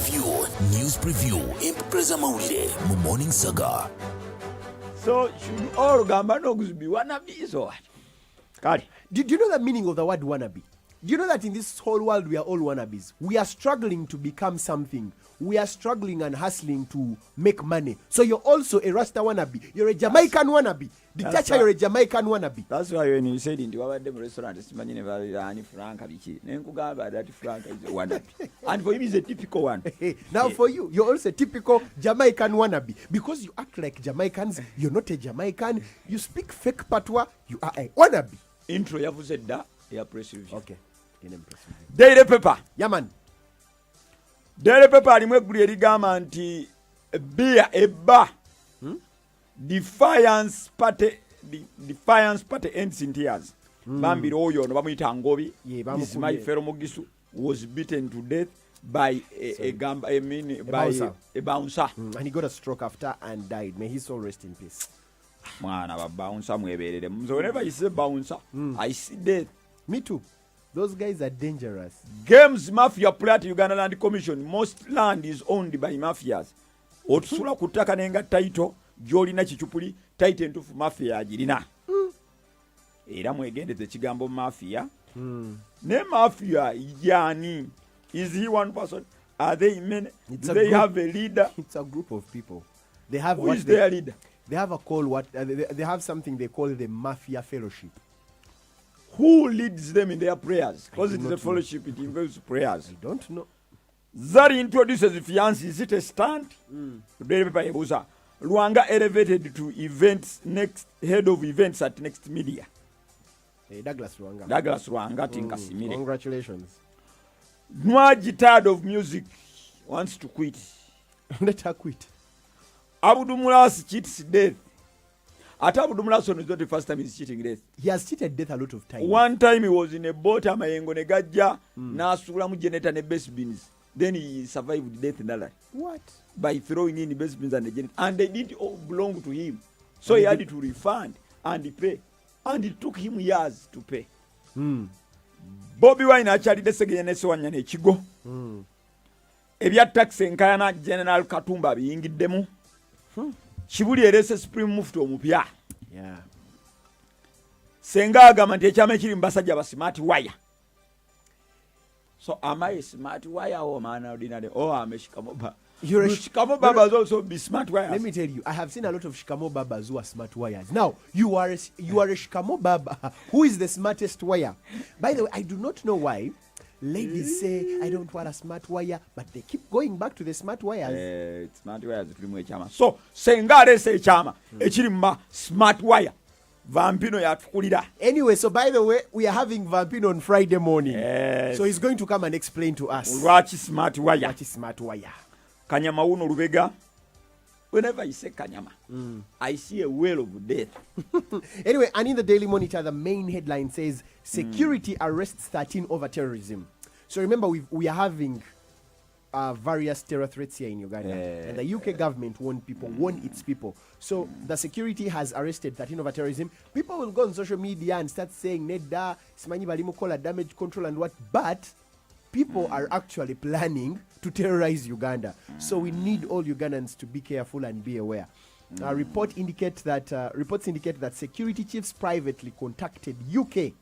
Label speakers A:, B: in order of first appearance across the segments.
A: News preview empeza mawulire mu Morning Saga.
B: So should all Gambanogs be wannabes or what? Kali.
C: Do you know the meaning of the word wannabe? Do you know that in this whole world we are all wannabes? We are struggling to become something. We are struggling and hustling to make money. So you're also a Rasta wannabe. You're a Jamaican wannabe. Ditacha, you're a Jamaican wannabe.
B: That's why when you said in the restaurant, it's Manini Frank Nenkuga, that Frank is a wannabe. And for him, he's a typical one.
C: Now for you, you're also a typical Jamaican wannabe. Because you act like Jamaicans, you're not a Jamaican. You speak fake patois, you are a wannabe.
B: Intro, you have said that. Yeah, press review.
C: Okay.
B: Daily paper.
C: Yeah, man.
B: Daily paper, I'm going to gama nti beer eba. Defiance party ends in tears. Bambi Oyo no bamuyita Ngobi. This my fellow Mogisu was beaten to death by a bouncer.
C: And he got a stroke after and died. May his soul rest in peace.
B: Mwana ba bouncer mweberere. So whenever you say bouncer, I see death.
C: Me too. Those guys are dangerous.
B: Games Mafia Plat Uganda Land Commission. Most land is owned by mafias. Otusula kutaka nenga title Jolina chichupuli title ntufu mafia ajirina. Era mwegendeze kigambo mafia. Ne mafia ijani. Is he one person? Are they many? Do they have a leader?
C: It's a group of people. They have
B: Who is their leader?
C: They have a call. They have something they call the Mafia Fellowship.
B: Who leads them in their prayers? Because it is a fellowship, it involves prayers.
C: I don't know.
B: Zari introduces the fiancé. Is it a stunt? Luanga elevated to events next head of events at Next Media.
C: Douglas Luanga.
B: Douglas Luanga Tinkasimire.
C: Congratulations.
B: Nwaji, tired of music, wants to quit.
C: Let her quit.
B: Abudumulas cheats death. Atabudumulas is not the first time he's cheating death.
C: He has cheated death a lot of times.
B: One time he was in a boat, amayengo negaja, nasula mu generator ne base beans. Then he survived death in that life.
C: What? By
B: throwing in the base beans and the generator. And they didn't all belong to him. So he had to refund and pay. And it took him years to pay. Bobby Wine actually desegenese wanya ne chigo. Ebya tax enkayana General Katumba biyigiddemu. Chibuli erese Supreme Mufti omupya.
C: Yeah.
B: Senga agamba nti ekyama ekiri mbasajja ba smart wire. So am I a smart wire or man ordinary? Oh, I'm a Shikamo Baba. You're a Shikamo Baba also be smart wire.
C: Let me tell you, I have seen a lot of Shikamo Babas who are smart wires. Now, you are a Shikamo Baba who is the smartest wire. By the way, I do not know why ladies say, I don't want a smart wire, but they keep going back to the smart wires.
B: Smart wires tulimu Ekyama. So, senga arese Ekyama, ekiri mba smart wire. Vampino yatukulira.
C: Anyway, so by the way, we are having Vampino on Friday morning.
B: Yes.
C: So he's going to come and explain to us.
B: Lwaki smart wire.
C: What is smart wire?
B: Kanyama uno Lubega. Whenever I say Kanyama, I see a whale of death.
C: Anyway, and in the Daily Monitor, the main headline says, security arrests 13 over terrorism. So remember, we are having various terror threats here in Uganda. And the UK government warned its people. So the security has arrested 13 over terrorism. People will go on social media and start saying, Nedda, Simanyi balimu kola damage control and what. But people are actually planning to terrorize Uganda. So we need all Ugandans to be careful and be aware. Reports indicate that security chiefs privately contacted UK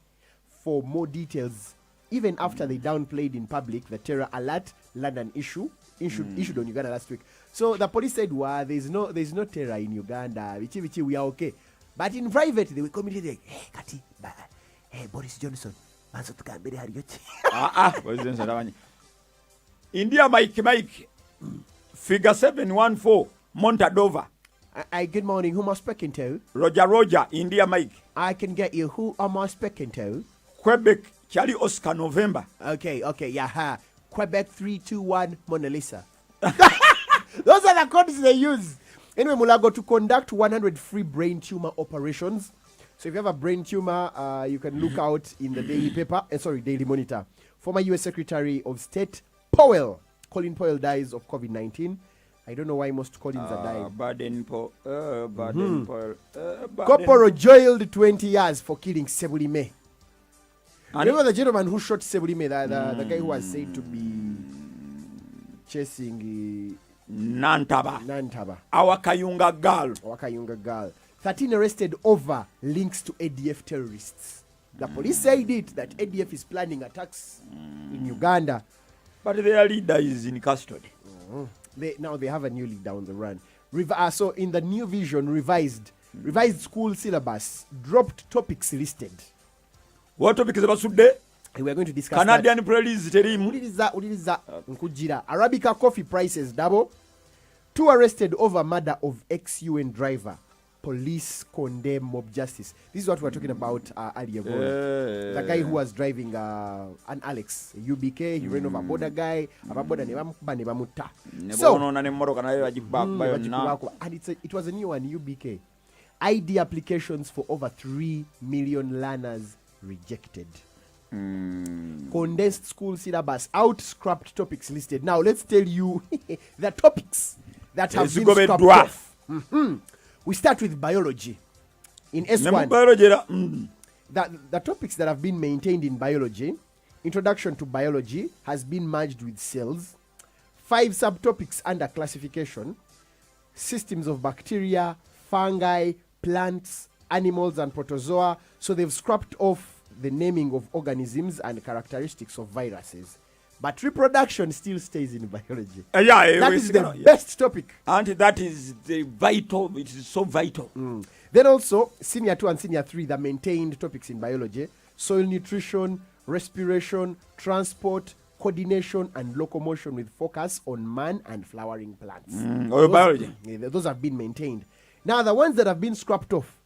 C: for more details, even after they downplayed in public the terror alert London issued on Uganda last week. So the police said, "Wow, there's no terror in Uganda. Vichi, we are okay." But in private, they will communicate like, "Hey, Kati, hey, Boris Johnson,
B: India Mike, figure 714, Montadova.
C: Good morning. Who am I speaking to?
B: Roger, India Mike.
C: I can get you. Who am I speaking to?
B: Quebec, Charlie Oscar, November.
C: Okay, yeah. Quebec 321 Mona Lisa. Those are the codes they use. Anyway, Mulago, to conduct 100 free brain tumor operations. So if you have a brain tumor, you can look out in the Daily Monitor. Former U.S. Secretary of State Colin Powell dies of COVID-19. I don't know why most Collins are dying. Corporal jailed 20 years for killing Sebulime. Remember the gentleman who shot Sebulime, the guy who was said to be chasing
B: Nantaba. Our Kayunga girl.
C: 13 arrested over links to ADF terrorists. The police said that ADF is planning attacks in Uganda.
B: But their leader is in custody.
C: Now they have a new leader on the run. So in the new vision, revised school syllabus, dropped topics listed.
B: What topics about today?
C: We are going to discuss
B: Canadian police terimu.
C: Nkujira. Arabica coffee prices double. 2 arrested over murder of ex-UN driver. Police condemn mob justice. This is what we're talking about earlier. The guy who was driving an Alex UBK, he ran over a border guy. So, and it was a new one, UBK. ID applications for over 3 million learners rejected. Condensed school syllabus out, scrapped topics listed. Now let's tell you the topics that have been scrapped off. We start with biology. In S1, the topics that have been maintained in biology: introduction to biology has been merged with cells. 5 subtopics under classification: systems of bacteria, fungi, plants, animals, and protozoa. So they've scrapped off the naming of organisms and characteristics of viruses. But reproduction still stays in biology. That is the best topic.
B: And that is the vital, it is so vital.
C: Then also, Senior 2 and Senior 3, the maintained topics in biology: soil nutrition, respiration, transport, coordination, and locomotion, with focus on man and flowering plants.
B: Biology.
C: Those have been maintained. Now, the ones that have been scrapped off: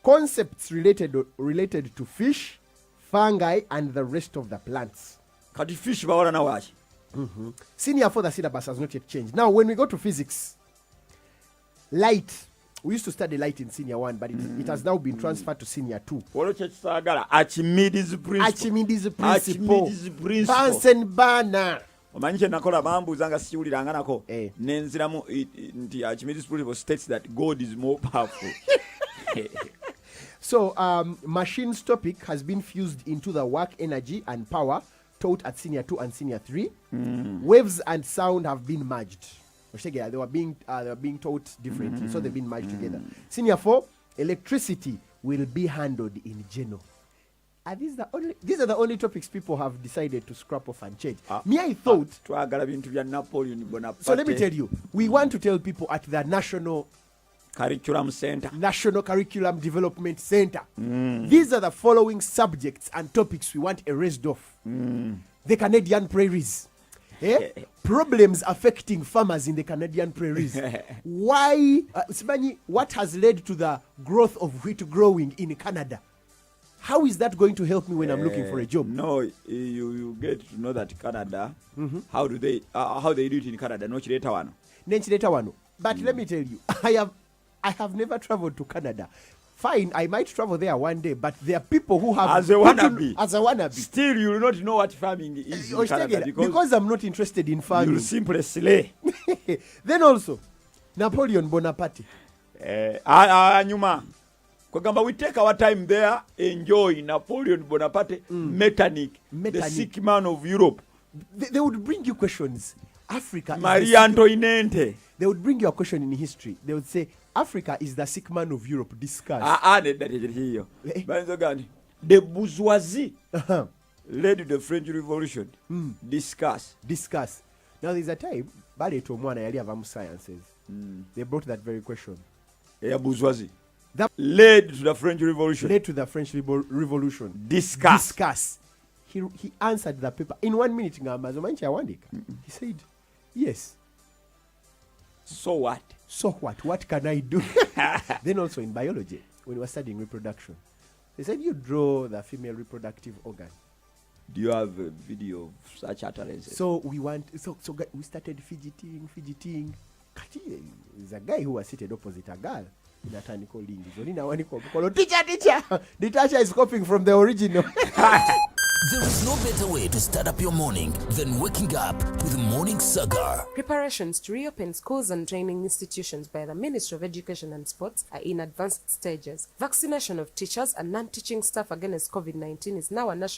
C: concepts related to fish, fungi, and the rest of the plants.
B: Kati fish bawala na wachi.
C: Senior 4, the syllabus has not yet changed. Now, when we go to physics, light. We used to study light in Senior 1, but it has now been transferred to Senior 2.
B: Archimedes principle.
C: Bunsen burner.
B: Omanyike nakola bambuzanga siwuliranga nako. Nenziramu nti Archimedes principle states that God is more powerful.
C: So, machines topic has been fused into the work, energy, and power taught at Senior 2 and Senior 3. Waves and sound have been merged. They were being taught differently, so they've been merged together. Senior 4, electricity will be handled in general. These are the only topics people have decided to scrap off and change. I thought. So let me tell you, we want to tell people at the National Curriculum Development Center. These are the following subjects and topics we want erased off. The Canadian prairies. Problems affecting farmers in the Canadian prairies. Why? What has led to the growth of wheat growing in Canada? How is that going to help me when I'm looking for a job?
B: No, you get to know that Canada, how do they do it in Canada? No,
C: but let me tell you, I have never traveled to Canada. Fine, I might travel there one day, but there are people who have
B: as a wannabe.
C: Still,
B: you will not know what farming is in Canada
C: because I'm not interested in farming.
B: You'll simply slay.
C: Then also, Napoleon Bonaparte.
B: We take our time there, enjoy Napoleon Bonaparte, Metternich, the sick man of Europe.
C: They would bring you questions. Africa.
B: Marie Antoinette.
C: They would bring you a question in history. They would say, Africa is the sick man of Europe. Discuss.
B: The bourgeoisie led to the French Revolution. Discuss.
C: Now there's a time, sciences. They brought that very question.
B: Bourgeoisie. That led to the French Revolution.
C: Discuss. He answered the paper in 1 minute. He said, yes.
B: So what?
C: What can I do? Then also in biology, when we were studying reproduction, they said you draw the female reproductive organ.
B: Do you have a video of such utterances?
C: So we started fidgeting. There's a guy who was seated opposite a girl. Teacher. The teacher is copying from the original.
A: There is no better way to start up your morning than waking up with Morning Saga.
D: Preparations to reopen schools and training institutions by the Ministry of Education and Sports are in advanced stages. Vaccination of teachers and non-teaching staff against COVID-19 is now a national